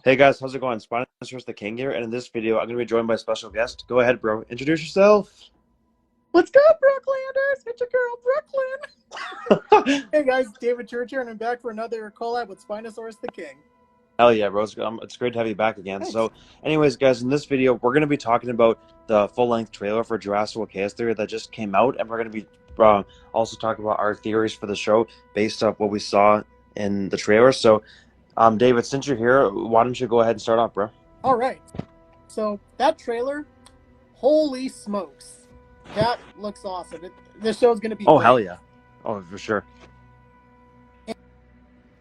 Hey guys, how's it going? Spinosaurus the King here, and in this video, I'm going to be joined by a special guest. Go ahead, bro. Introduce yourself. What's good, Brooklanders? It's your girl, Brooklyn. Hey guys, David Church here, and I'm back for another collab with Spinosaurus the King. Hell yeah, bro. It's great to have you back again. Thanks. So, anyways, guys, in this video, we're going to be talking about the full-length trailer for Jurassic Chaos Theory that just came out, and we're going to be also talking about our theories for the show based off what we saw in the trailer. So, David, since you're here, why don't you go ahead and start off, bro? All right. So that trailer, holy smokes, that looks awesome. This show's going to be Oh, great. hell yeah. Oh, for sure.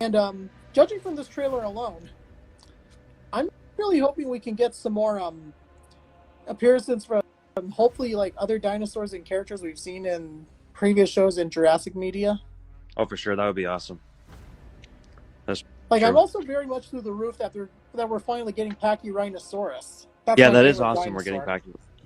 And judging from this trailer alone, I'm really hoping we can get some more appearances from hopefully like other dinosaurs and characters we've seen in previous shows in Jurassic media. Oh, for sure. That would be awesome. Like, True. I'm also very much through the roof that we're finally getting Pachyrhinosaurus. Yeah, that is awesome. We're getting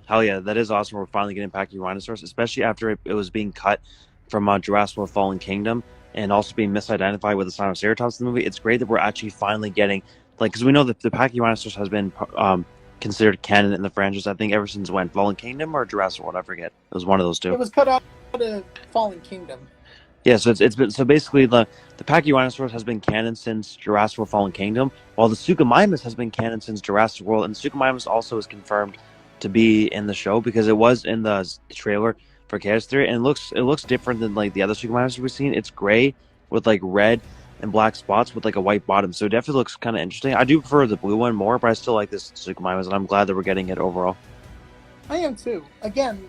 Hell yeah, that is awesome. We're finally getting Pachyrhinosaurus, especially after it was being cut from Jurassic World Fallen Kingdom and also being misidentified with the Spinosaurus in the movie. It's great that we're actually finally getting, like, because we know that the Pachyrhinosaurus has been considered canon in the franchise, I think, ever since when? Fallen Kingdom or Jurassic World? I forget. It was one of those two. It was cut out of Fallen Kingdom. Yeah, so it's been so basically the Pachyrhinosaurus has been canon since Jurassic World Fallen Kingdom, while the Suchomimus has been canon since Jurassic World, and Suchomimus also is confirmed to be in the show because it was in the trailer for Chaos Theory, and it looks different than like the other Suchomimus we've seen. It's gray with like red and black spots with like a white bottom, so it definitely looks kind of interesting. I do prefer the blue one more, but I still like this Suchomimus, and I'm glad that we're getting it overall. I am too. Again,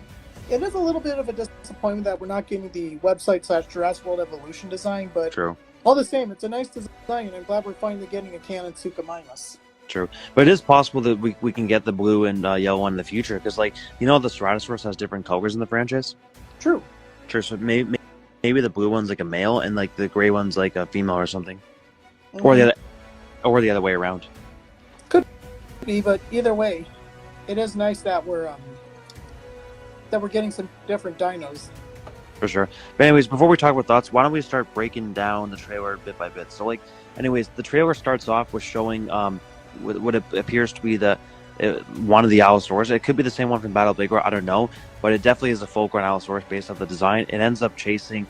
it is a little bit of a disappointment that we're not getting the website / Jurassic World Evolution design, but True. All the same, it's a nice design, and I'm glad we're finally getting a canon Suchomimus. True, but it is possible that we can get the blue and yellow one in the future because, like, you know, the Ceratosaurus has different colors in the franchise. True. So maybe the blue one's like a male and like the gray one's like a female or something, or the other way around. Could be, but either way, it is nice that we're getting some different dinos. For sure. But anyways, before we talk about thoughts, why don't we start breaking down the trailer bit by bit? So, like, anyways, the trailer starts off with showing what appears to be one of the Allosaurus. It could be the same one from Battle of Big Rock, I don't know, but it definitely is a full-grown Allosaurus based off the design. It ends up chasing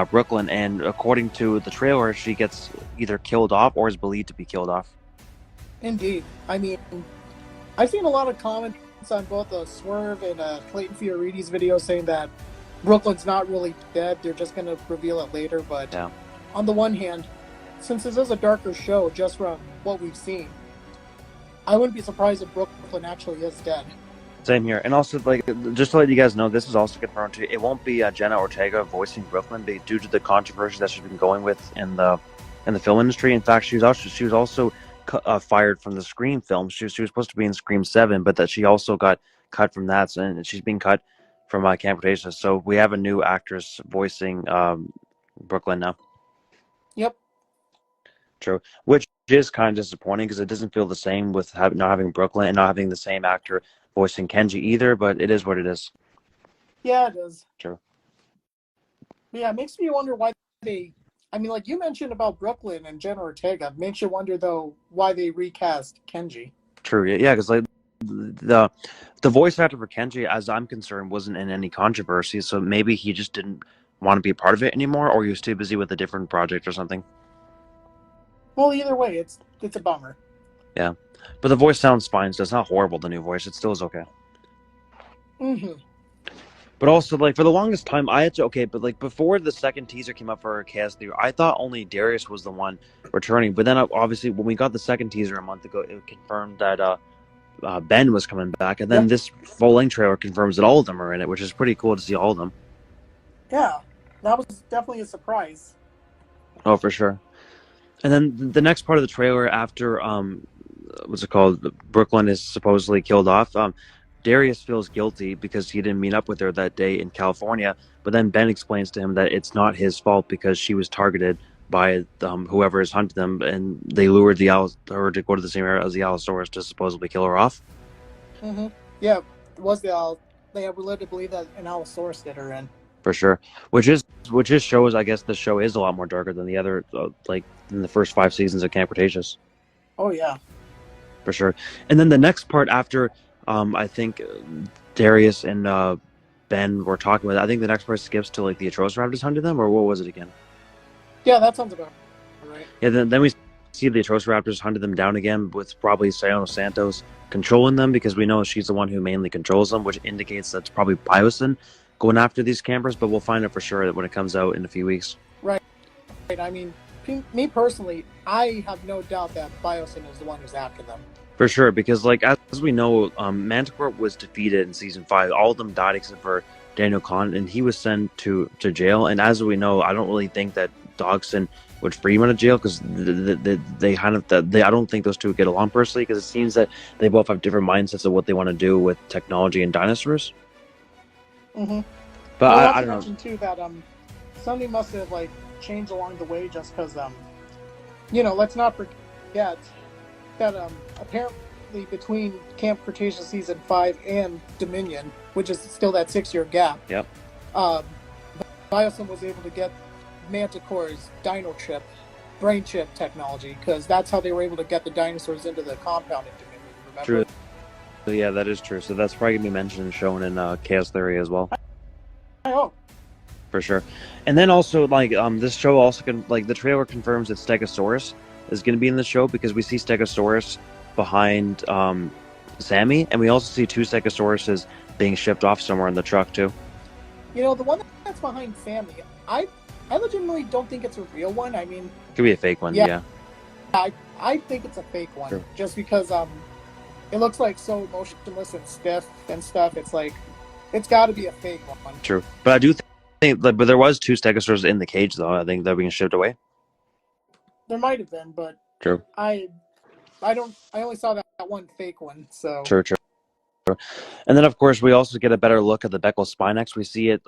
Brooklyn, and according to the trailer, she gets either killed off or is believed to be killed off. Indeed. I mean, I've seen a lot of comments on both Swerve and Clayton Fioriti's video saying that Brooklyn's not really dead. They're just going to reveal it later. But yeah. On the one hand, since this is a darker show, just from what we've seen, I wouldn't be surprised if Brooklyn actually is dead. Same here. And also, like, just to let you guys know, this is also confirmed too. It won't be Jenna Ortega voicing Brooklyn due to the controversy that she's been going with in the film industry. In fact, she was also fired from the Scream film. She was supposed to be in Scream 7, but that she also got cut from that, and she's being cut from Camp Cretaceous. So we have a new actress voicing Brooklyn now. Yep. True. Which is kind of disappointing because it doesn't feel the same with not having Brooklyn and not having the same actor voicing Kenji either, but it is what it is. Yeah, it is. True. But yeah, it makes me wonder why I mean, like you mentioned about Brooklyn and Jenna Ortega, it makes you wonder, though, why they recast Kenji. True, yeah, because like the voice actor for Kenji, as I'm concerned, wasn't in any controversy, so maybe he just didn't want to be a part of it anymore, or he was too busy with a different project or something. Well, either way, it's a bummer. Yeah, but the voice sounds fine, so it's not horrible, the new voice. It still is okay. Mm-hmm. But also, like, for the longest time, but like before the second teaser came up for Chaos Theory, I thought only Darius was the one returning. But then, obviously, when we got the second teaser a month ago, it confirmed that Ben was coming back, and then this full-length trailer confirms that all of them are in it, which is pretty cool to see all of them. Yeah, that was definitely a surprise. Oh, for sure. And then the next part of the trailer after what's it called? Brooklyn is supposedly killed off. Darius feels guilty because he didn't meet up with her that day in California, but then Ben explains to him that it's not his fault because she was targeted by whoever has hunted them, and they lured her to go to the same area as the Allosaurus to supposedly kill her off. Mm-hmm. Yeah, it was they have led to believe that an Allosaurus did her in. For sure, which shows, I guess, the show is a lot more darker than the other, like in the first 5 seasons of Camp Cretaceous. Oh yeah. for sure. And then the next part after, I think Darius and Ben were talking about it, I think the next part skips to like the Atrociraptors hunting them, or what was it again? Yeah, that sounds about right. Yeah, then we see the Atrociraptors hunted them down again with probably Sayano Santos controlling them because we know she's the one who mainly controls them, which indicates that's probably Biosin going after these campers, but we'll find out for sure when it comes out in a few weeks. Right. I mean, me personally, I have no doubt that Biosin is the one who's after them. For sure, because like as we know, Manticore was defeated in season 5. All of them died except for Daniel Kahn, and he was sent to jail. And as we know, I don't really think that Dogson would free him out of jail because they kind of I don't think those two would get along personally because it seems that they both have different mindsets of what they want to do with technology and dinosaurs. Mm-hmm. But well, I don't know. Mention too that something must have like changed along the way just because let's not forget that apparently between Camp Cretaceous season 5 and Dominion, which is still that 6-year gap. Yep. Biosin was able to get Manticore's dino chip, brain chip technology, because that's how they were able to get the dinosaurs into the compound in Dominion. Remember? True. So yeah, that is true. So that's probably gonna be mentioned and shown in Chaos Theory as well. I hope. For sure. And then also like this show also the trailer confirms that Stegosaurus is going to be in the show because we see Stegosaurus behind Sammy, and we also see 2 Stegosauruses being shipped off somewhere in the truck too. The one that's behind Sammy, I legitimately don't think it's a real one. I mean, Could be a fake one, yeah. I think it's a fake one, True. just because it looks like so motionless and stiff and stuff. It's like it's got to be a fake one. True, but I do think, but there was 2 Stegosaurs in the cage though. I think they're being shipped away. There might have been, but True. I only saw that one fake one. So True. And then of course we also get a better look at the Beckel Spinex. We see it,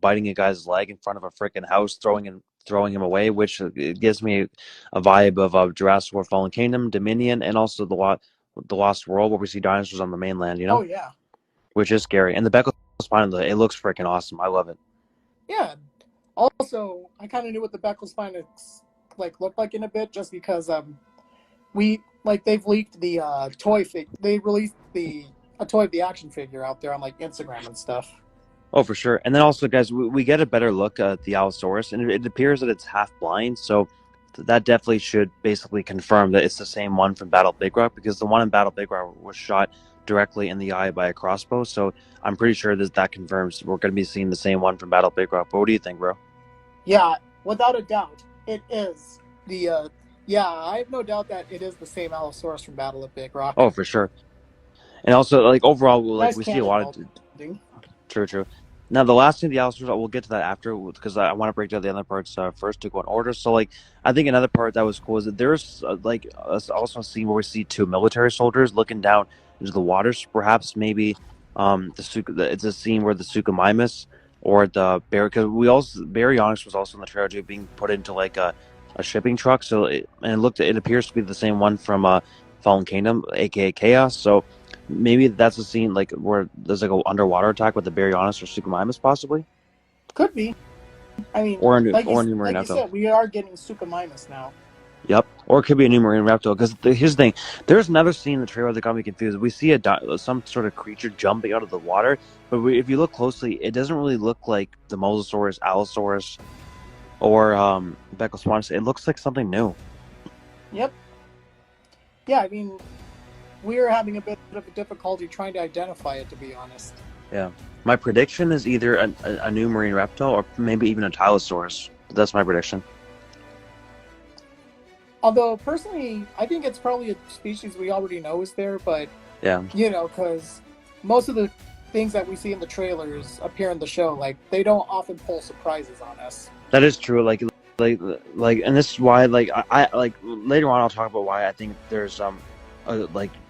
biting a guy's leg in front of a freaking house, throwing him away, which it gives me a vibe of Jurassic World: Fallen Kingdom, Dominion, and also the Lost World, where we see dinosaurs on the mainland. Oh yeah. Which is scary. And the Beckel spine, it looks freaking awesome. I love it. Yeah. Also, I kind of knew what the Beckel spine looked like in a bit, just because they've leaked the toy. They released a toy of the action figure out there on Instagram and stuff. Oh, for sure. And then also, guys, we get a better look at the Allosaurus, and it appears that it's half blind. So that definitely should basically confirm that it's the same one from Battle Big Rock, because the one in Battle Big Rock was shot directly in the eye by a crossbow. So I'm pretty sure that confirms we're going to be seeing the same one from Battle Big Rock. But what do you think, bro? Yeah, without a doubt, it is the. I have no doubt that it is the same Allosaurus from Battle of Big Rock. Oh, for sure. And also, overall, nice we see a lot of. True. Now, the last thing, the Allosaurus, we'll get to that after, because I want to break down the other parts first to go in order. So, I think another part that was cool is that there's, also a scene where we see 2 military soldiers looking down into the waters. Perhaps maybe it's a scene where the Suchomimus or the because Baryonyx was also in the trailer too, being put into a shipping truck. So it appears to be the same one from Fallen Kingdom, aka Chaos. So maybe that's a scene where there's an underwater attack with the Baryonyx or Suchomimus, possibly. Could be. I mean, or a new marine reptile. You said, we are getting Suchomimus now. Yep, or it could be a new marine reptile. Because here's the thing: there's another scene in the trailer that got me confused. We see some sort of creature jumping out of the water, but if you look closely, it doesn't really look like the Mosasaurus, Allosaurus, or Beckel Spinosaurus. It looks like something new. Yep. Yeah, I mean, we're having a bit of a difficulty trying to identify it, to be honest. Yeah. My prediction is either a new marine reptile or maybe even a Tylosaurus. That's my prediction. Although, personally, I think it's probably a species we already know is there, but, yeah, because most of the things that we see in the trailers appear in the show, they don't often pull surprises on us. That is true. And this is why, I later on I'll talk about why I think there's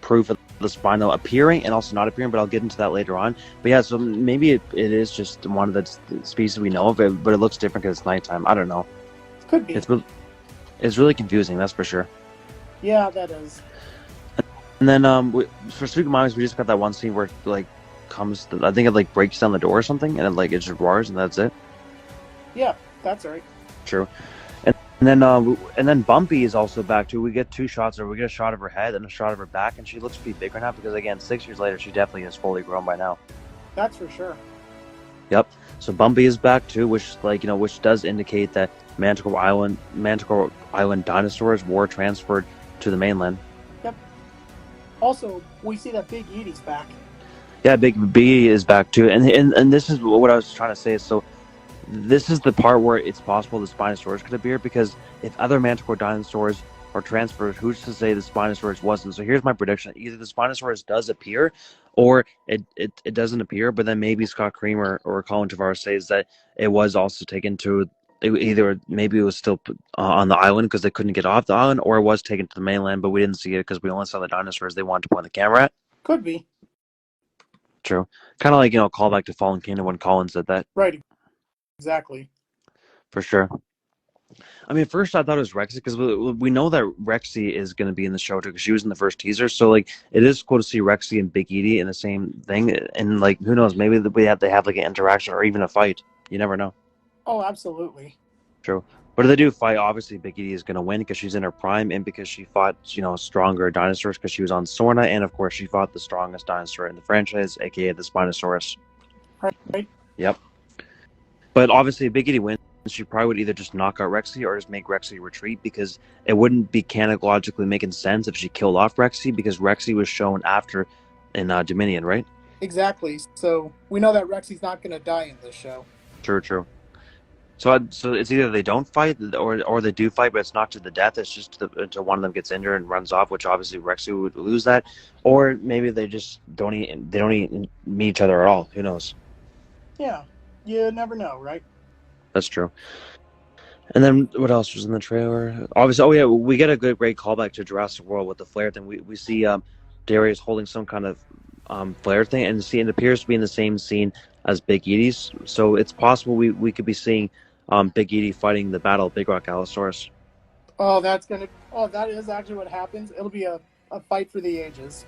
proof of the Spino appearing and also not appearing, but I'll get into that later on. But yeah, so maybe it is just one of the species we know of, but it looks different because it's nighttime. I don't know. Could be. It's really confusing, that's for sure. Yeah, that is. And then for Suchomimus, we just got that one scene where I think it breaks down the door or something, and it just roars, and that's it. Yeah, that's right. True. And then Bumpy is also back too. We get two shots, or we get a shot of her head and a shot of her back, and she looks pretty big right now because again, 6 years later, she definitely is fully grown by now. That's for sure. Yep. So Bumpy is back too, which which does indicate that Manticore Island dinosaurs were transferred to the mainland. Yep. Also, we see that Big Edie's back. Yeah, Big B is back too, and this is what I was trying to say. So this is the part where it's possible the Spinosaurus could appear, because if other Manticore dinosaurs are transferred, who's to say the Spinosaurus wasn't? So here's my prediction: either the Spinosaurus does appear, or it doesn't appear. But then maybe Scott Creamer or Colin Tavares says that it was also taken to either maybe it was still on the island because they couldn't get off the island, or it was taken to the mainland, but we didn't see it because we only saw the dinosaurs they wanted to point the camera at. Could be. True. Kind of like, call back to Fallen Kingdom when Colin said that. Right. Exactly. For sure. I mean, at first I thought it was Rexy because we know that Rexy is going to be in the show too because she was in the first teaser. So like, it is cool to see Rexy and Big Edie in the same thing. And like, who knows? Maybe they have like an interaction or even a fight. You never know. Oh, absolutely. True. But if they do fight, obviously Big Edie is going to win because she's in her prime and because she fought, stronger dinosaurs because she was on Sorna, and of course she fought the strongest dinosaur in the franchise, aka the Spinosaurus. Right. Yep. But obviously, if Big Edie wins, she probably would either just knock out Rexy or just make Rexy retreat, because it wouldn't be canonically making sense if she killed off Rexy, because Rexy was shown after in Dominion, right? Exactly. So we know that Rexy's not going to die in this show. True. So it's either they don't fight or they do fight, but it's not to the death. It's just until one of them gets injured and runs off, which obviously Rexy would lose that. Or maybe they just don't meet each other at all. Who knows? Yeah. You never know, right? That's true. And then what else was in the trailer? Obviously, we get a great callback to Jurassic World with the flare thing. We see Darius holding some kind of flare thing, and it appears to be in the same scene as Big Edie's. So it's possible we could be seeing Big Edie fighting the Battle of Big Rock Allosaurus. Oh, that is actually what happens. It'll be a fight for the ages.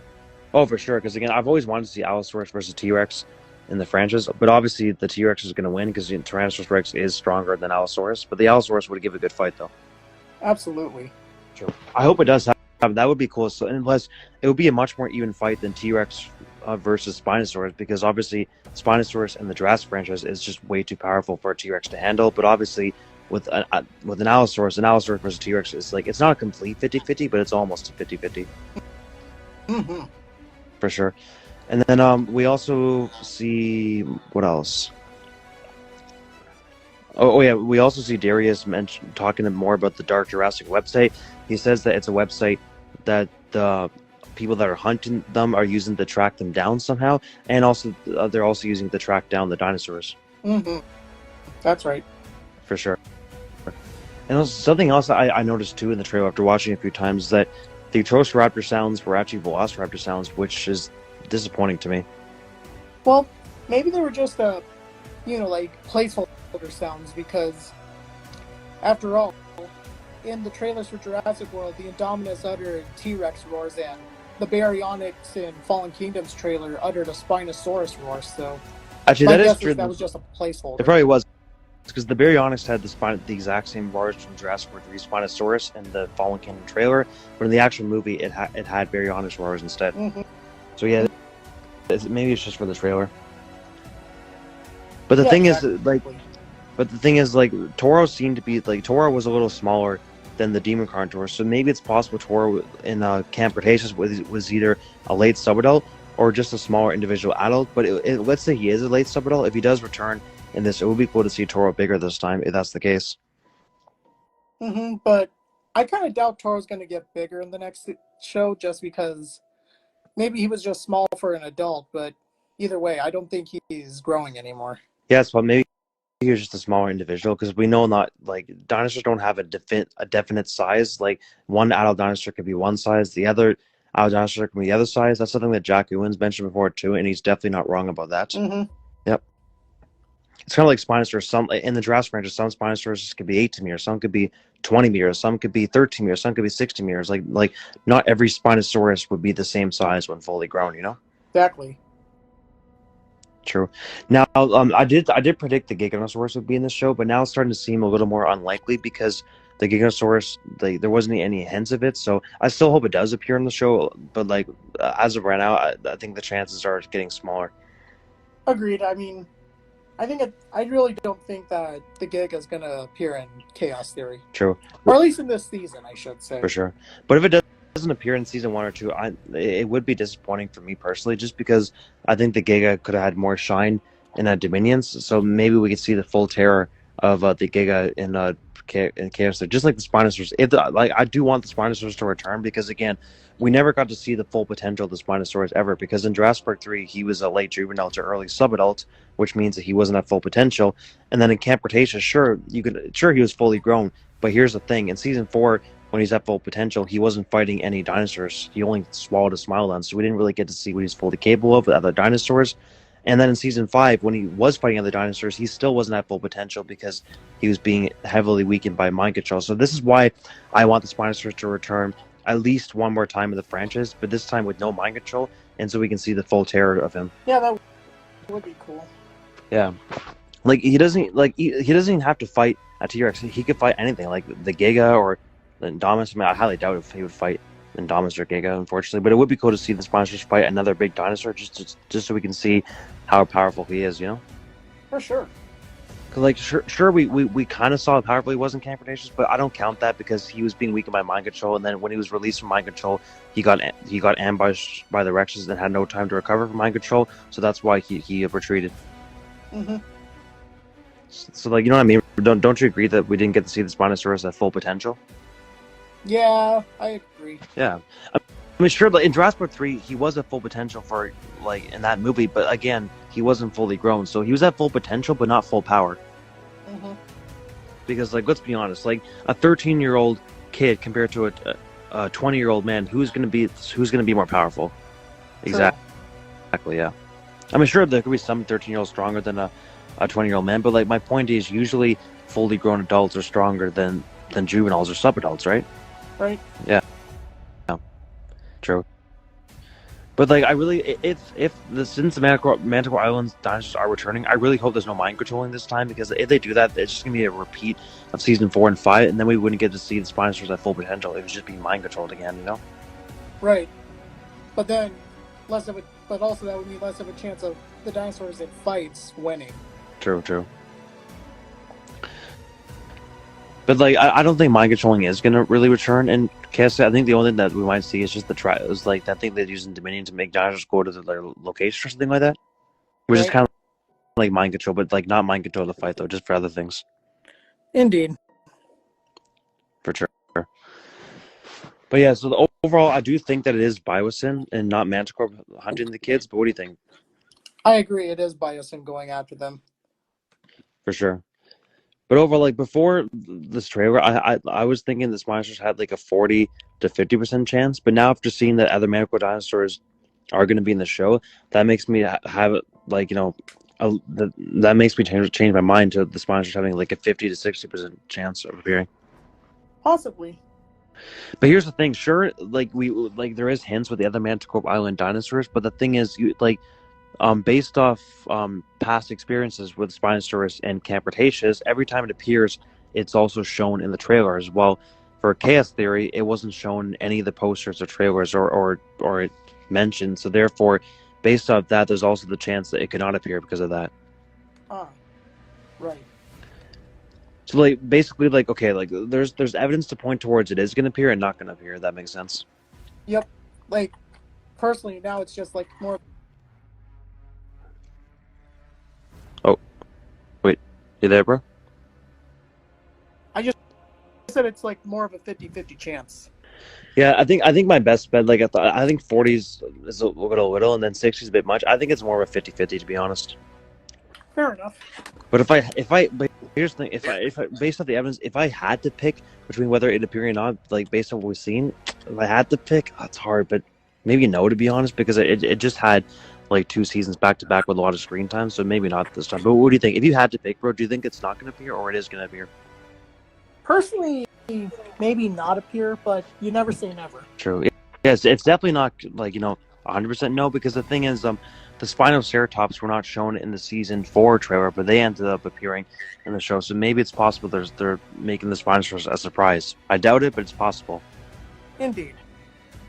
Oh, for sure. Because again, I've always wanted to see Allosaurus versus T-Rex in the franchise, but obviously the T-Rex is going to win because Tyrannosaurus Rex is stronger than Allosaurus. But the Allosaurus would give a good fight, though. Absolutely. True. I hope it does happen. That would be cool. So, unless it would be a much more even fight than T-Rex versus Spinosaurus, because obviously Spinosaurus in the Jurassic franchise is just way too powerful for a T-Rex to handle. But obviously, with an Allosaurus versus T-Rex is like, it's not a complete 50-50, but it's almost a 50-50. Mm-hmm. For sure. And then we also see what else? Oh yeah, we also see Darius talking more about the Dark Jurassic website. He says that it's a website that the people that are hunting them are using to track them down somehow, and also they're also using to track down the dinosaurs. Mm-hmm. That's right. For sure. And also, something else I noticed too in the trailer after watching it a few times, that the Atrociraptor sounds were actually Velociraptor sounds, which is disappointing to me. Well, maybe they were just placeholder sounds, because after all, in the trailers for Jurassic World, the Indominus uttered T-Rex roars, and the Baryonyx in Fallen Kingdoms trailer uttered a Spinosaurus roar. So actually, that is true. That was just a placeholder. It probably was, because the Baryonyx had the exact same roars from Jurassic World 3 Spinosaurus in the Fallen Kingdom trailer, but in the actual movie, it had Baryonyx roars instead. Mm-hmm. So yeah, maybe it's just for the trailer. But the thing is, Toro seemed to be Toro was a little smaller than the Demon Carnotaur, so maybe it's possible Toro in Camp Cretaceous was either a late subadult or just a smaller individual adult. But let's say he is a late subadult. If he does return in this, it would be cool to see Toro bigger this time, if that's the case. Mm-hmm. But I kind of doubt Toro's going to get bigger in the next show, just because maybe he was just small for an adult. But either way, I don't think he's growing anymore. Yes, but maybe he was just a smaller individual, because we know not dinosaurs don't have a definite size. Like, one adult dinosaur could be one size, the other adult dinosaur can be the other size. That's something that Jack Owens mentioned before too, and he's definitely not wrong about that. Mm-hmm. Yep. It's kind of like Spinosaurus. Some in the Jurassic franchise, some Spinosaurus could be 18 meters, some could be 20 meters, some could be 13 meters, some could be 60 meters. Like not every Spinosaurus would be the same size when fully grown. Exactly. True. Now, I did predict the Giganosaurus would be in this show, but now it's starting to seem a little more unlikely, because the the Gigasaurus, like there wasn't any hints of it. So I still hope it does appear in the show, but like as of right now, I think the chances are getting smaller. Agreed. I mean, I really don't think that the Giga is going to appear in Chaos Theory. True. Or at least in this season, I should say. For sure. But if it doesn't appear in season 1 or 2, it would be disappointing for me personally, just because I think the Giga could have had more shine in Dominions. So maybe we could see the full terror of the Giga in Chaos, just like the Spinosaurus. I do want the Spinosaurus to return, because again, we never got to see the full potential of the Spinosaurus ever, because in Jurassic Park 3 he was a late juvenile to early subadult, which means that he wasn't at full potential. And then in Camp Cretaceous, sure he was fully grown, but here's the thing: in season 4, when he's at full potential, he wasn't fighting any dinosaurs. He only swallowed a Smilodon, so we didn't really get to see what he's fully capable of with other dinosaurs. And then in season 5, when he was fighting other dinosaurs, he still wasn't at full potential because he was being heavily weakened by mind control. So this is why I want the Spinosaurus to return at least one more time in the franchise, but this time with no mind control, and so we can see the full terror of him. Yeah, that would be cool. Yeah, like he doesn't even have to fight a T-Rex. He could fight anything, like the Giga or the Indominus. I mean, I highly doubt if he would fight Indominus or Giga, unfortunately. But it would be cool to see the Spinosaurus fight another big dinosaur, just so we can see how powerful he is, you know? For sure. Cause like sure we kind of saw how powerful he was in Camp Cretaceous, but I don't count that because he was being weakened by mind control, and then when he was released from mind control, he got ambushed by the Rexes and had no time to recover from mind control. So that's why he retreated. Mm-hmm. So like, you know what I mean? Don't you agree that we didn't get to see the Spinosaurus at full potential? Yeah, I agree. Yeah. I mean, sure, but in Jurassic Park 3, he was at full potential for, like, in that movie, but again, he wasn't fully grown. So he was at full potential, but not full power. Mm-hmm. Because, like, let's be honest, like, a 13-year-old kid compared to a 20-year-old man, who's gonna be more powerful? Exactly, yeah. I mean, sure, there could be some 13-year-olds stronger than a 20-year-old man, but, like, my point is, usually fully grown adults are stronger than juveniles or subadults, right? Right. Yeah. True. But like, I really, since the Manticore Islands dinosaurs are returning, I really hope there's no mind controlling this time, because if they do that, it's just gonna be a repeat of season 4 and 5, and then we wouldn't get to see the Spinosaurus at full potential. It would just be mind controlled again, you know? Right. But then but also that would mean less of a chance of the dinosaurs it fights winning. True. But like, I don't think mind controlling is gonna really return in Chaos. I think the only thing that we might see is just is like that thing they use in Dominion to make dinosaurs go to their location or something like that, which is kind of like mind control, but like not mind control to fight though, just for other things. Indeed. For sure. But yeah, so overall, I do think that it is Biosyn and not Manticore hunting the kids. But what do you think? I agree. It is Biosyn going after them. For sure. But overall, like before this trailer, I was thinking the Spinosaurus had like a 40 to 50% chance. But now after seeing that other Manticore dinosaurs are going to be in the show, that makes me have like, you know, that makes me change my mind to the Spinosaurus having like a 50 to 60% chance of appearing. Possibly. But here's the thing, sure, like there is hints with the other Manticore Island dinosaurs, but the thing is, based off past experiences with Spinosaurus and Camp Cretaceous, every time it appears, it's also shown in the trailer as well. For Chaos Theory, it wasn't shown in any of the posters or trailers or it mentioned. So therefore, based off that, there's also the chance that it could not appear because of that. Right. So like basically, like, okay, like there's evidence to point towards it is going to appear and not going to appear. That makes sense. Yep. Like personally, now it's just like more. Oh, wait, you there, bro? I just said it's like more of a 50-50 chance. Yeah, I think my best bet, like I think 40s is a little, and then 60s is a bit much. I think it's more of a 50-50, to be honest. Fair enough. But but here's the thing: if I based off the evidence, if I had to pick between whether it appearing or not, like based on what we've seen, if I had to pick, it's hard. But maybe no, to be honest, because it just had like 2 seasons back to back with a lot of screen time, so maybe not this time. But what do you think? If you had to pick, bro, do you think it's not going to appear or it is going to appear? Personally, maybe not appear, but you never say never. True. Yes, it's definitely not like, you know, 100% no, because the thing is, the Spinoceratops were not shown in the season 4 trailer, but they ended up appearing in the show. So maybe it's possible they're making the Spinosaurus a surprise. I doubt it, but it's possible. Indeed.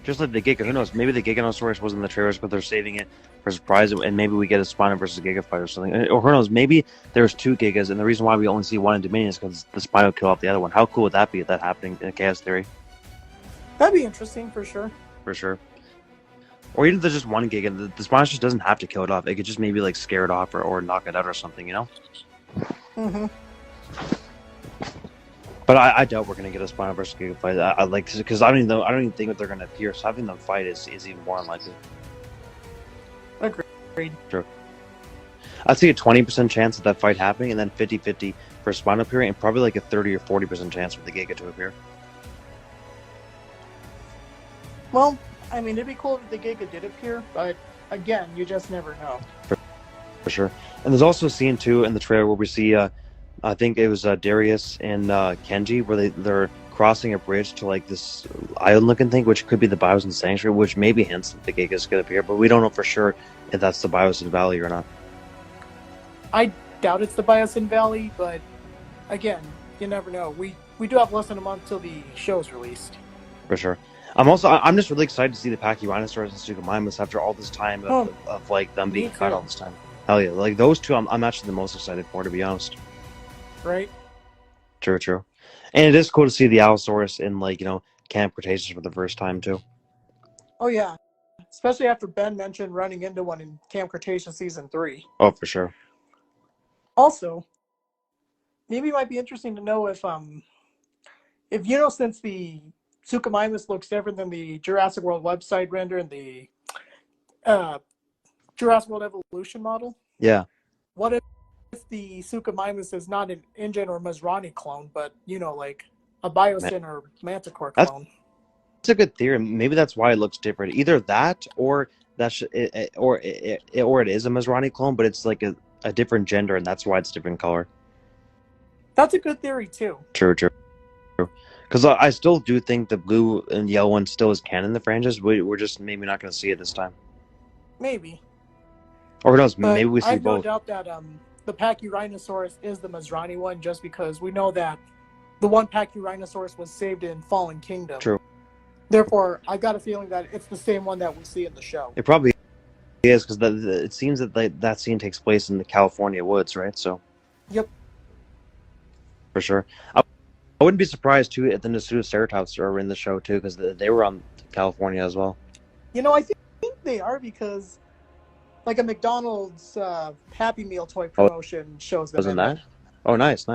Just like the Giga, who knows? Maybe the Giganosaurus wasn't in the trailers, but they're saving it for a surprise, and maybe we get a Spino versus Giga fight or something. Or who knows? Maybe there's 2 Gigas, and the reason why we only see one in Dominion is because the Spino killed off the other one. How cool would that be if that happening in a Chaos Theory? That'd be interesting for sure. For sure. Or even if there's just one Giga, the Spino just doesn't have to kill it off. It could just maybe like scare it off or knock it out or something, you know? Mm-hmm. But I doubt we're gonna get a Spino versus Giga fight. I like because I don't even think that they're gonna appear. So having them fight is even more unlikely. Agreed. True. I'd see a 20% chance of that fight happening, and then 50-50 for Spino appearing, and probably like a 30 or 40% chance for the Giga to appear. Well, I mean, it'd be cool if the Giga did appear, but again, you just never know. For sure. And there's also a scene too in the trailer where we see, I think it was Darius and Kenji, where they're crossing a bridge to like this island-looking thing, which could be the Biosin Sanctuary, which maybe hints that the Gigas could appear, but we don't know for sure if that's the Biosin Valley or not. I doubt it's the Biosin Valley, but again, you never know. We do have less than a month till the show's released. For sure. I'm just really excited to see the Pachyrhinosaurus and Suchomimus after all this time of like them being cut all this time. Hell yeah, like those two I'm actually the most excited for, to be honest. Right? True. And it is cool to see the Allosaurus in like, Camp Cretaceous for the first time too. Oh yeah. Especially after Ben mentioned running into one in Camp Cretaceous Season 3. Oh, for sure. Also, maybe it might be interesting to know if since the Suchomimus looks different than the Jurassic World website render and the Jurassic World Evolution model. Yeah. What if the Suchomimus is not an InGen or Masrani clone, but like a Biosyn or Manticore clone? That's a good theory. Maybe that's why it looks different. Either that, or or it is a Masrani clone, but it's like a different gender, and that's why it's different color. That's a good theory too. True. Because I still do think the blue and yellow one still is canon in the franchise. We're just maybe not going to see it this time. Maybe. Or who knows? But maybe we see I have both. no doubt that the Pachyrhinosaurus is the Masrani one, just because we know that the one Pachyrhinosaurus was saved in Fallen Kingdom. True. Therefore, I got a feeling that it's the same one that we see in the show. It probably is, because it seems that that scene takes place in the California woods, right? So. Yep. For sure. I wouldn't be surprised too if the Nasutoceratops are in the show too, because they were on California as well. I think they are, because like a McDonald's Happy Meal toy promotion shows them. Wasn't that? Oh, nice.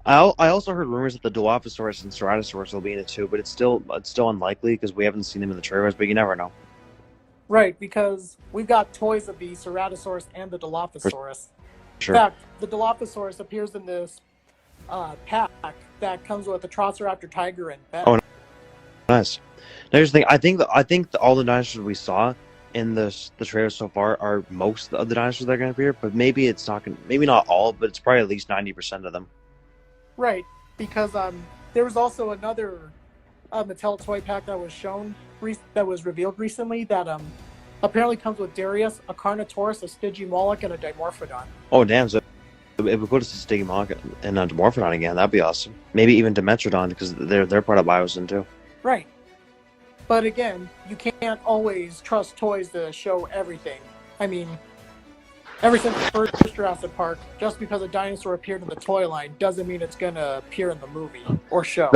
I also heard rumors that the Dilophosaurus and Ceratosaurus will be in it too, but it's still unlikely because we haven't seen them in the trailers. But you never know. Right, because we've got toys of the Ceratosaurus and the Dilophosaurus. Sure. In fact, the Dilophosaurus appears in this pack that comes with the Troceraptor tiger and Ben. Oh, nice. Now here's the thing. I think all the dinosaurs we saw in the trailer so far are most of the dinosaurs that are going to appear, but maybe it's not maybe not all, but it's probably at least 90% of them. Right, because there was also another Mattel toy pack that was shown that was revealed recently that apparently comes with Darius, a Carnotaurus, a Stygimoloch, and a Dimorphodon. Oh damn! So if we go to Stygimoloch and Dimorphodon again, that'd be awesome. Maybe even Dimetrodon, because they're part of Biosin too. Right. But again, you can't always trust toys to show everything. I mean, ever since the first Jurassic Park, just because a dinosaur appeared in the toy line doesn't mean it's going to appear in the movie or show.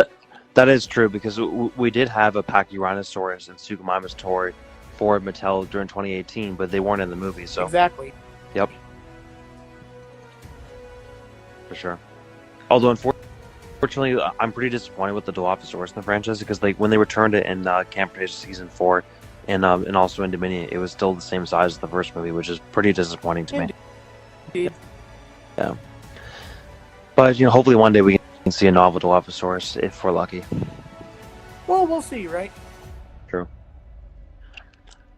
That is true, because we did have a Pachyrhinosaurus and Suchomimus toy for Mattel during 2018, but they weren't in the movie. So exactly. Yep. For sure. Although unfortunately, I'm pretty disappointed with the Dilophosaurus in the franchise, because like when they returned it in Camp Cretaceous Season 4 and also in Dominion, it was still the same size as the first movie, which is pretty disappointing to me. Indeed. Yeah. But hopefully one day we can see a novel Dilophosaurus if we're lucky. Well, we'll see, right? True.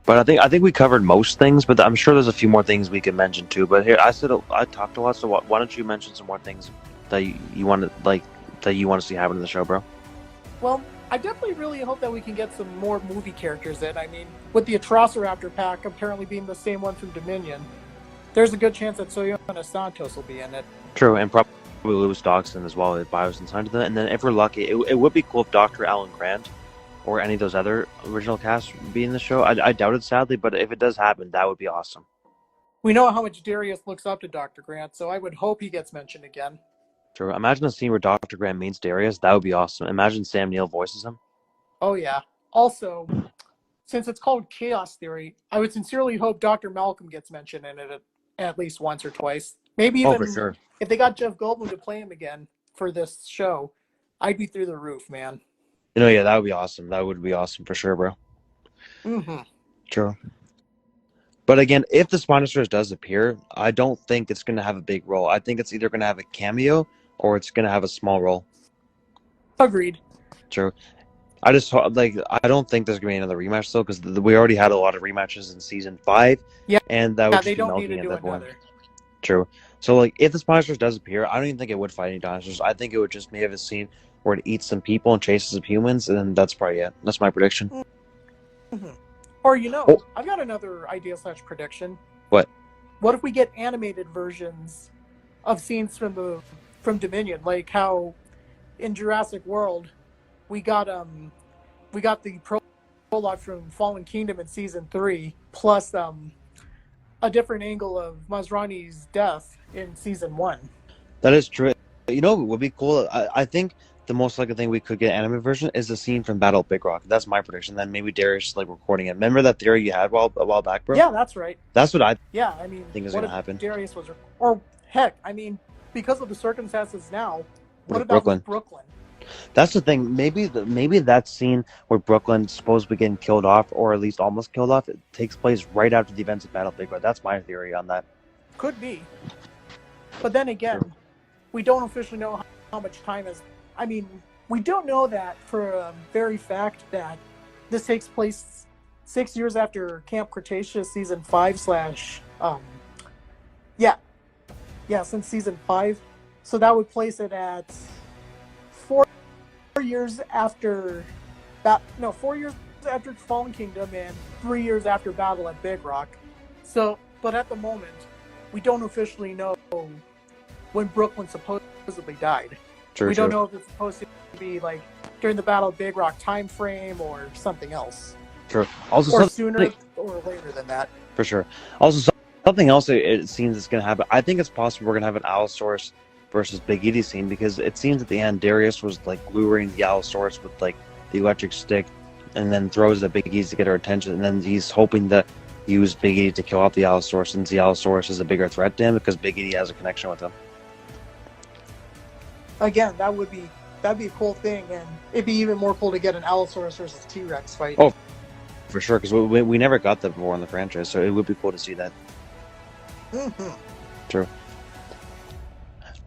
But I think we covered most things, but I'm sure there's a few more things we could mention too. But here, I talked a lot, so why don't you mention some more things that you want to see happen in the show, bro? Well, I definitely really hope that we can get some more movie characters in. I mean, with the Atrociraptor pack apparently being the same one from Dominion, there's a good chance that Soyona Santos will be in it. True, and probably Lewis Dawson as well if Biosyn signed to that. And then if we're lucky, it would be cool if Dr. Alan Grant or any of those other original casts be in the show. I doubt it, sadly, but if it does happen, that would be awesome. We know how much Darius looks up to Dr. Grant, so I would hope he gets mentioned again. True. Imagine a scene where Dr. Grant meets Darius. That would be awesome. Imagine Sam Neill voices him. Oh, yeah. Also, since it's called Chaos Theory, I would sincerely hope Dr. Malcolm gets mentioned in it at least once or twice. Maybe even for sure. If they got Jeff Goldblum to play him again for this show, I'd be through the roof, man. Yeah, that would be awesome. That would be awesome for sure, bro. Mm-hmm. True. But again, if the Spinosaurus does appear, I don't think it's going to have a big role. I think it's either going to have a cameo or it's going to have a small role. Agreed. True. I don't think there's going to be another rematch though, because we already had a lot of rematches in season 5. Yeah. And that would just they be don't need milking to at do that another. point. True. So if the Spinosaurus does appear, I don't even think it would fight any dinosaurs. I think it would just maybe have a scene where it eats some people and chases some humans, and then that's probably it. That's my prediction. Mm-hmm. Or I've got another idea / prediction. What? What if we get animated versions of scenes from Dominion, like how in Jurassic World we got the prologue from Fallen Kingdom in season 3, plus a different angle of Masrani's death in season 1. That is true. What would be cool? I think the most likely thing we could get anime version is the scene from Battle of Big Rock. That's my prediction. Then maybe Darius recording it. Remember that theory you had a while back, bro? Yeah, that's right. That's what I think is going to happen. Darius was, or heck, because of the circumstances now, what about Brooklyn? That's the thing. Maybe that scene where Brooklyn's supposed to be getting killed off, or at least almost killed off, it takes place right after the events of Battle of Big Rock. That's my theory on that. Could be. But then again, we don't officially know how much time has... we don't know that for a very fact that this takes place 6 years after Camp Cretaceous season 5 / since season 5. So that would place it at 4 years after 4 years after Fallen Kingdom and 3 years after Battle at Big Rock. So, but at the moment, we don't officially know when Brooklyn supposedly died. We don't know if it's supposed to be during the Battle of Big Rock time frame or something else. True. Also, or sooner or later than that. For sure. Also, something else it seems is going to happen. I think it's possible we're going to have an Allosaurus versus Big Edie scene, because it seems at the end Darius was luring the Allosaurus with the electric stick, and then throws at Big Edie to get her attention, and then he's hoping to use Big Edie to kill off the Allosaurus, since the Allosaurus is a bigger threat to him because Big Edie has a connection with him. Again, that'd be a cool thing, and it'd be even more cool to get an Allosaurus versus T-Rex fight. Oh, for sure, because we never got that before in the franchise, so it would be cool to see that. Mm-hmm. True.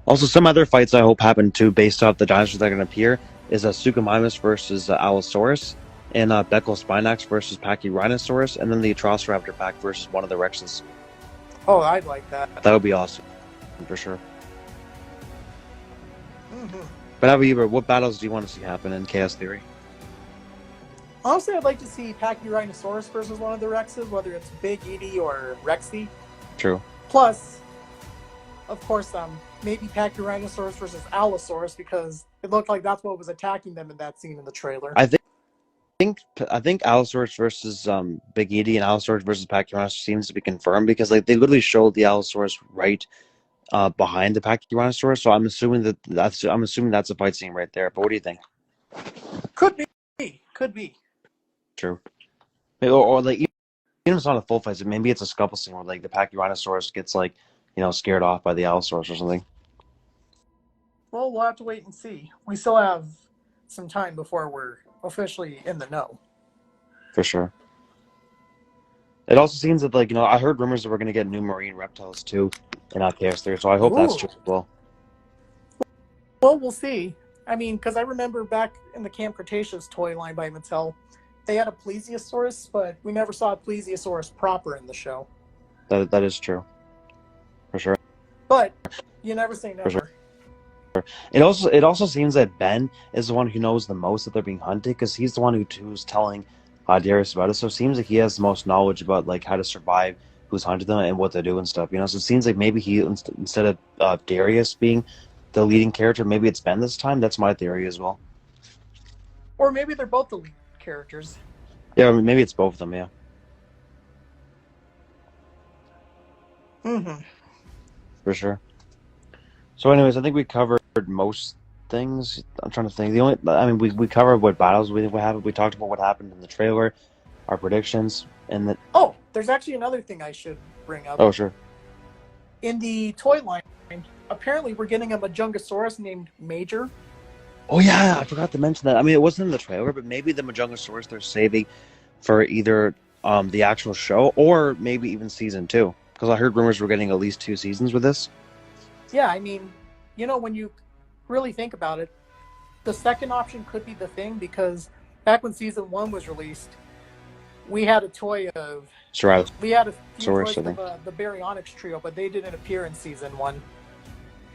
Also, some other fights I hope happen too, based off the dinosaurs that are going to appear, is a Suchomimus versus Allosaurus, and Beckel Spinax versus Pachyrhinosaurus, and then the Atrociraptor pack versus one of the Rexes. Oh, I'd like that. That would be awesome, for sure. Mm-hmm. But how about you, bro? What battles do you want to see happen in Chaos Theory? Honestly, I'd like to see Pachyrhinosaurus versus one of the Rexes, whether it's Big Edie or Rexy. True. Plus, of course, maybe Pachyrhinosaurus versus Allosaurus, because it looked like that's what was attacking them in that scene in the trailer. I think Allosaurus versus Big Edie and Allosaurus versus Pachyrhinosaurus seems to be confirmed, because they literally showed the Allosaurus right behind the Pachyrhinosaurus, so I'm assuming that's a fight scene right there. But what do you think? Could be. True. Or even if it's not a full fight, maybe it's a scuffle scene where the Pachyrhinosaurus gets scared off by the Allosaurus or something. Well, we'll have to wait and see. We still have some time before we're officially in the know. For sure. It also seems that I heard rumors that we're going to get new marine reptiles too in Chaos Theory, so I hope that's true as well. Well, we'll see. Because I remember back in the Camp Cretaceous toy line by Mattel, they had a Plesiosaurus, but we never saw a Plesiosaurus proper in the show. That is true. For sure. But you never say never. For sure. It also seems that Ben is the one who knows the most that they're being hunted because he's the one who's telling Darius about it. So it seems like he has the most knowledge about like how to survive, who's hunted them, and what they do and stuff. You know, so it seems like maybe he instead of Darius being the leading character, maybe it's Ben this time. That's my theory as well. Or maybe they're both the lead characters. Yeah, maybe it's both of them. Yeah. Mm-hmm. For sure. So, anyways, I think we covered most things. I'm trying to think. We covered what battles we happened. We talked about what happened in the trailer, our predictions, and the. Oh, there's actually another thing I should bring up. Oh, sure. In the toy line, apparently we're getting a Majungasaurus named Major. Oh yeah, I forgot to mention that. I mean, it wasn't in the trailer, but maybe the Majungasaurus they're saving for either the actual show or maybe even season 2. Because I heard rumors we're getting at least 2 seasons with this. Yeah, I mean, you know, when you really think about it, the second option could be the thing because back when season 1 was released, we had a toy of we had a few toys of the Baryonyx trio, but they didn't appear in season 1.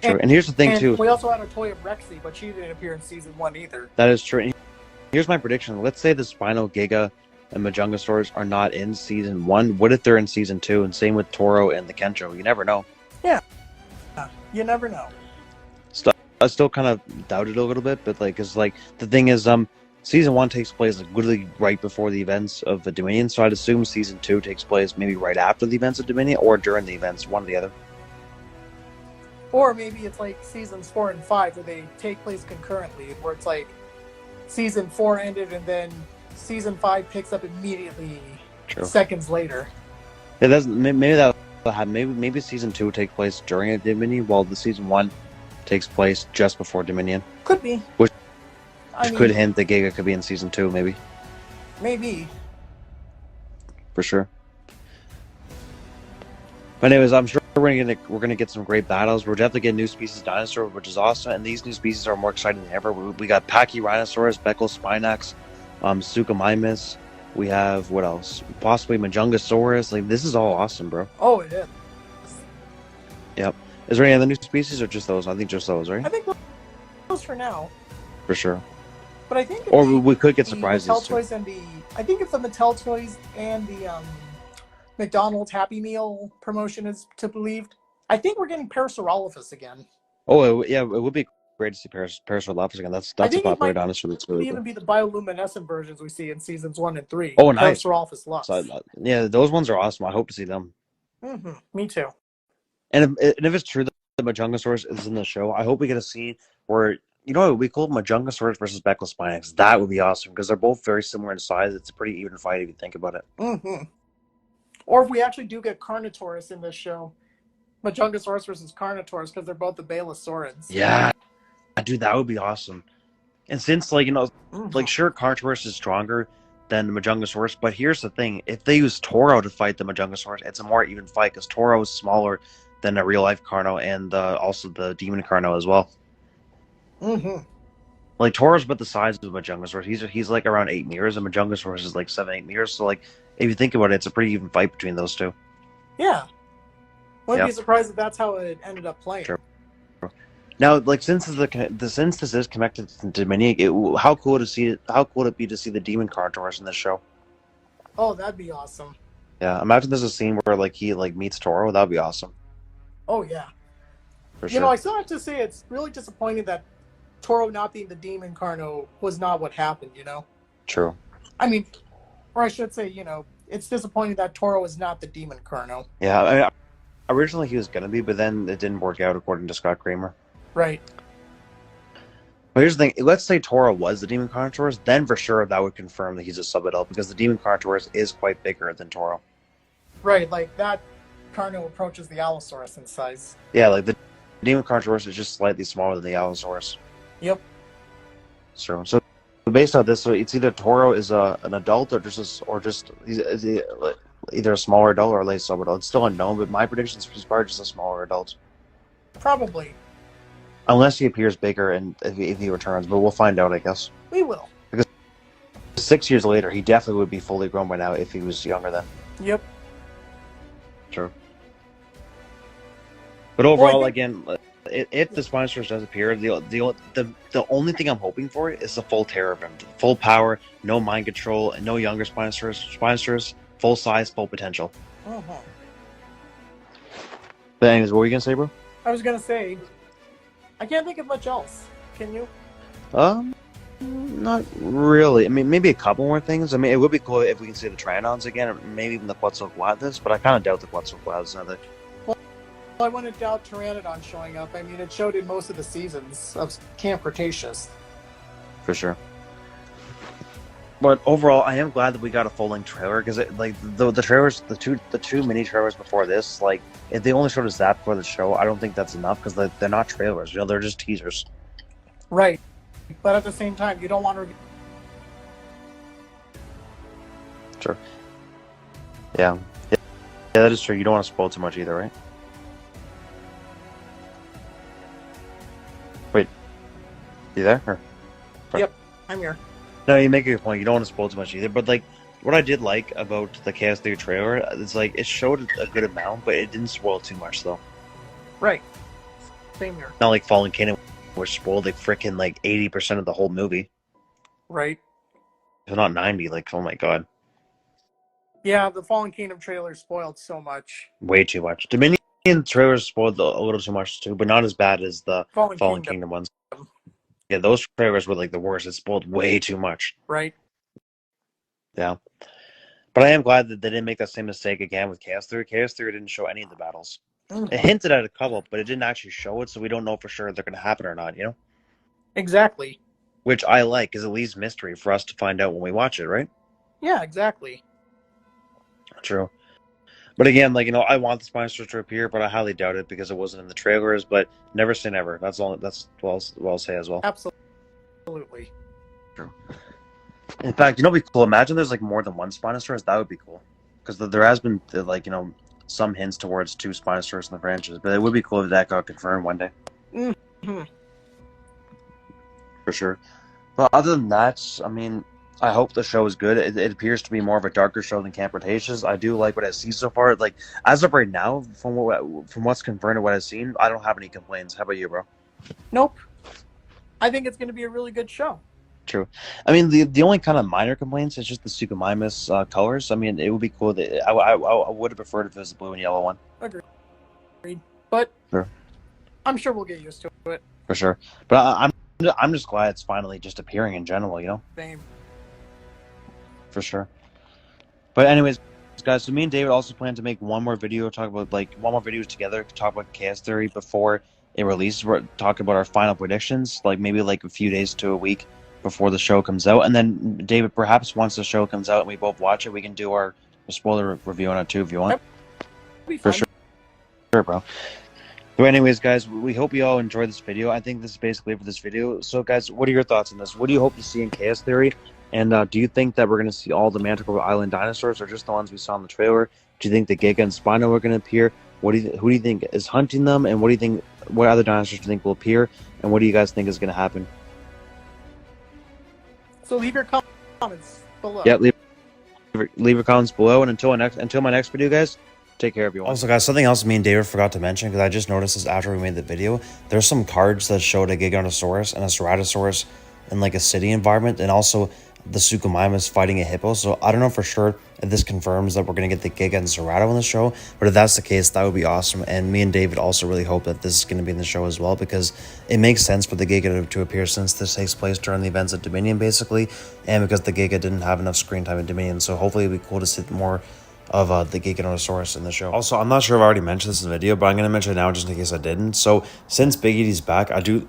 True, and here's the thing too. We also had a toy of Rexy, but she didn't appear in season 1 either. That is true. And here's my prediction. Let's say the Spino, Giga, and Majungasaurus are not in season 1. What if they're in season 2? And same with Toro and the Kencho. You never know. Yeah, you never know. I still kind of doubt it a little bit, but like, cause like the thing is, season 1 takes place like literally right before the events of the Dominion, so I'd assume season 2 takes place maybe right after the events of Dominion or during the events, one or the other. Or maybe it's like seasons 4 and 5 where they take place concurrently, where it's like season 4 ended and then season 5 picks up immediately. True. Seconds later. Yeah, maybe season 2 will take place during a Dominion, while the season 1 takes place just before Dominion. Could be. Which could hint that Giga could be in season 2, maybe. Maybe. For sure. But anyways, I'm sure we're gonna get some great battles. We're definitely getting new species dinosaur, which is awesome, and these new species are more exciting than ever. We got Pachyrhinosaurus, Spinax, Suchomimus. We have what else? Possibly Majungasaurus. Like, this is all awesome, bro. Oh, it is. Yep. Is there any other new species or just those? I think just those, right? I think those for now. For sure. But I think we could get surprises. I think if the Mattel toys and the McDonald's Happy Meal promotion is to believed, I think we're getting Parasaurolophus again. Oh, it would be great to see Parasaurolophus again. That's a popular dinosaur. That's really even be the bioluminescent versions we see in seasons 1 and 3. Oh, nice. Parasaurolophus Lux. Yeah, those ones are awesome. I hope to see them. Mm-hmm. Me too. And if it's true that the Majungasaurus is in the show, I hope we get a scene where, you know, we call Majungasaurus versus Spinax. That would be awesome because they're both very similar in size. It's a pretty even fight if you think about it. Mm-hmm. Or if we actually do get Carnotaurus in this show, Majungasaurus versus Carnotaurus, because they're both the Balosaurians. Yeah, dude, that would be awesome. And since, like, you know, like, sure, Carnotaurus is stronger than the Majungasaurus, but here's the thing: if they use Toro to fight the Majungasaurus, it's a more even fight because Toro is smaller than a real life Carno and also the Demon Carno as well. Mm-hmm. Like, Toro's about the size of a Majungasaurus. He's like around 8 meters, and Majungasaurus is like 7-8 meters. So, like, if you think about it, it's a pretty even fight between those two. Yeah. Wouldn't be surprised if that's how it ended up playing. Sure. Now, like, since this is connected to Dominion, how cool would it be to see the Demon Carnotaurus in this show? Oh, that'd be awesome. Yeah, imagine there's a scene where like he like meets Toro. That'd be awesome. Oh yeah. For sure. You know, I still have to say it's really disappointing that Toro not being the Demon Carno was not what happened. You know. True. I mean, or I should say, you know, it's disappointing that Toro is not the Demon Carno. Yeah, I mean, originally he was gonna be, but then it didn't work out according to Scott Kramer. Right. But here's the thing: let's say Toro was the Demon Carnotaurus, then for sure that would confirm that he's a subadult because the Demon Carnotaurus is quite bigger than Toro. Right, like that Carno approaches the Allosaurus in size. Yeah, like the Demon Carnotaurus is just slightly smaller than the Allosaurus. Yep. So based on this, so it's either Toro is an adult or just he's either a smaller adult or a late subadult. It's still unknown, but my prediction is he's probably just a smaller adult. Probably. Unless he appears bigger and if he returns, but we'll find out, I guess. We will. Because 6 years later, he definitely would be fully grown by now if he was younger then. Yep. True. But overall, again, if the Spinosaurus does appear, the only thing I'm hoping for is the full terror of him, full power, no mind control, and no younger Spinosaurus, full size, full potential. But anyways, what were you gonna say, bro? I was gonna say, I can't think of much else. Can you? Not really. I mean, maybe a couple more things. I mean, it would be cool if we can see the Pteranodons again, or maybe even the Quetzalcoatlus, but I kind of doubt the Quetzalcoatlus now. Well, I wouldn't doubt Pteranodon showing up. I mean, it showed in most of the seasons of Camp Cretaceous. For sure. But overall, I am glad that we got a full-length trailer, because like the trailers, the two mini trailers before this, like if they only showed us that before the show, I don't think that's enough, because they're not trailers. You know, they're just teasers. Right. But at the same time, you don't want to... Sure. Yeah, that is true. You don't want to spoil too much either, right? Wait. You there? Or... Yep, I'm here. No, you make a good point. You don't want to spoil too much either. But like, what I did like about the Chaos Theory trailer is like it showed a good amount, but it didn't spoil too much though. Right. Same here. Not like Fallen Kingdom, which spoiled like freaking like 80% of the whole movie. Right. If not 90, like oh my god. Yeah, the Fallen Kingdom trailer spoiled so much. Way too much. Dominion trailers spoiled a little too much too, but not as bad as the Fallen Kingdom ones. Yeah, those trailers were like the worst. It spoiled way too much. Right. Yeah. But I am glad that they didn't make that same mistake again with Chaos Theory. Chaos Theory didn't show any of the battles. It hinted at a couple, but it didn't actually show it, so we don't know for sure if they're going to happen or not, you know? Exactly. Which I like, because it leaves mystery for us to find out when we watch it, right? Yeah, exactly. True. But again, like, you know, I want the Spinosaurus to appear, but I highly doubt it because it wasn't in the trailers, but never say never. That's what I'll say as well. Absolutely. True. In fact, you know what'd be cool? Imagine there's like more than one Spinosaurus. That would be cool. Because there has been, like, you know, some hints towards 2 Spinosaurus in the franchise, but it would be cool if that got confirmed one day. Mm-hmm. For sure. But other than that, I mean, I hope the show is good. It appears to be more of a darker show than Camp Cretaceous. I do like what I see so far. Like, as of right now, from what's confirmed and what I've seen, I don't have any complaints. How about you, bro? Nope. I think it's going to be a really good show. True. I mean, the only kind of minor complaints is just the Suchomimus colors. I mean, it would be cool. That I would have preferred if it was the blue and yellow one. Agreed. But sure. I'm sure we'll get used to it. For sure. But I'm just glad it's finally just appearing in general, you know? Same. For sure. But anyways, guys, so me and David also plan to make one more video, talk about like one more video together, talk about Chaos Theory before it releases. We're talk about our final predictions, like maybe like a few days to a week before the show comes out. And then David, perhaps once the show comes out and we both watch it, we can do our spoiler review on it too if you want. For sure. Sure, bro. So anyways, guys, we hope you all enjoyed this video. I think this is basically it for this video. So guys, what are your thoughts on this? What do you hope to see in Chaos Theory? And do you think that we're going to see all the Manticore Island dinosaurs or just the ones we saw in the trailer? Do you think the Giga and Spino are going to appear? Who do you think is hunting them? And what other dinosaurs do you think will appear? And what do you guys think is going to happen? So leave your comments below. Yeah, leave your comments below. And until my next video, guys, take care, everyone. Also, guys, something else me and David forgot to mention, because I just noticed this after we made the video. There's some cards that showed a Giganotosaurus and a Ceratosaurus in like a city environment, and also the Suchomimus fighting a hippo. So I don't know for sure if this confirms that we're going to get the Giga and Cerato in the show, but if that's the case, that would be awesome. And me and David also really hope that this is going to be in the show as well, because it makes sense for the Giga to appear since this takes place during the events of Dominion, basically, and because the Giga didn't have enough screen time in Dominion. So hopefully it'd be cool to see more of the Giganotosaurus in the show. Also, I'm not sure if I already mentioned this in the video, but I'm going to mention it now just in case I didn't. So since Big Edie's back, I do...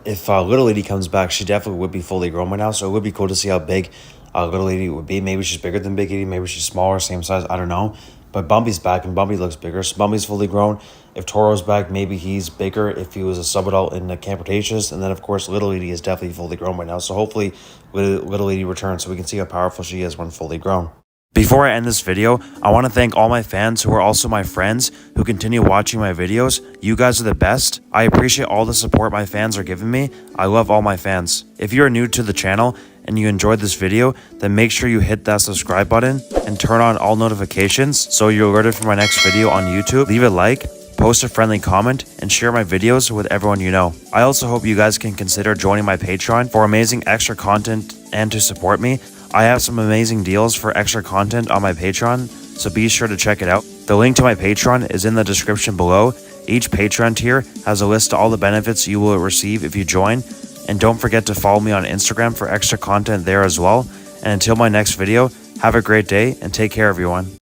if Little Edie comes back, she definitely would be fully grown by now, so it would be cool to see how big Little Edie would be. Maybe she's bigger than Big Edie, maybe she's smaller, same size, I don't know. But Bumpy's back, and Bumpy looks bigger, so Bumpy's fully grown. If Toro's back, maybe he's bigger if he was a subadult in the Camp Cretaceous. And then, of course, Little Edie is definitely fully grown by now, so hopefully Little Edie returns so we can see how powerful she is when fully grown. Before I end this video, I want to thank all my fans who are also my friends who continue watching my videos. You guys are the best. I appreciate all the support my fans are giving me. I love all my fans. If you are new to the channel and you enjoyed this video, then make sure you hit that subscribe button and turn on all notifications so you're alerted for my next video on YouTube. Leave a like, post a friendly comment, and share my videos with everyone you know. I also hope you guys can consider joining my Patreon for amazing extra content and to support me. I have some amazing deals for extra content on my Patreon, so be sure to check it out. The link to my Patreon is in the description below. Each Patreon tier has a list of all the benefits you will receive if you join, and don't forget to follow me on Instagram for extra content there as well. And until my next video, have a great day and take care everyone.